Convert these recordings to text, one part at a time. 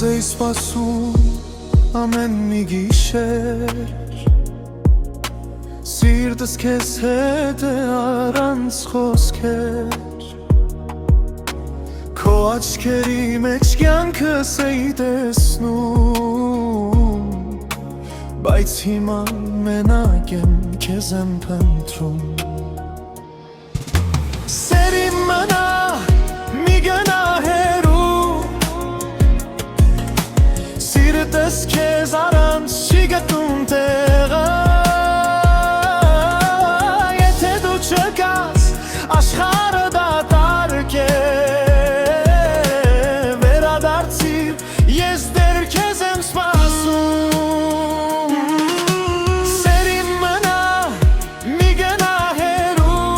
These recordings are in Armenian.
Քեզ էի սպասում ամեն մի գիշեր, սիրտս քեզ հետ է առանց խոսքեր, քո աչքերի մեջ կյանքս էի տեսնում, բայց հիմա մենակ եմ քեզ եմ փնտրում։ Սերի մնա մի գնա հեռու, սիրտս քեզ առանց չի գտնում տեղը, եթե դու չկաս աշխարհը դատարկ է, վերադարձիր, ես դեռ քեզ եմ սպասում։ Սերի մնա մի գնա հեռու,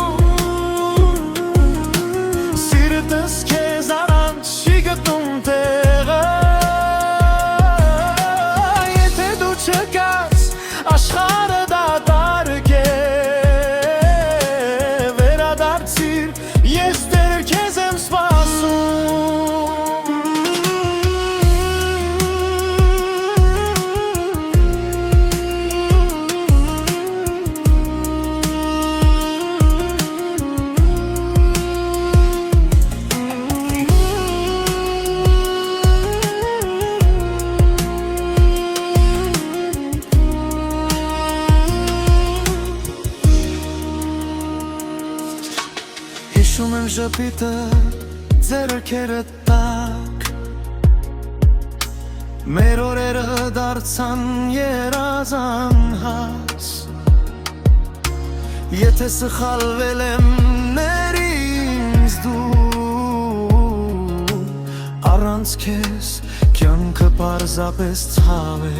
սիրտս քեզ առանց չի գտնում տեղը, եթե դու չկաս աշխարհը դատարկ է, վերադարձիր, ես դեռ քեզ եմ սպասում։ Հիշում եմ ժպիտը ձեռքերը տակ, մեր օրերը դարձան երազանհաց, եթե սխալվել եմ ներ ինձ դու, առանց քեզ կյանքը պարզապես ցավ է։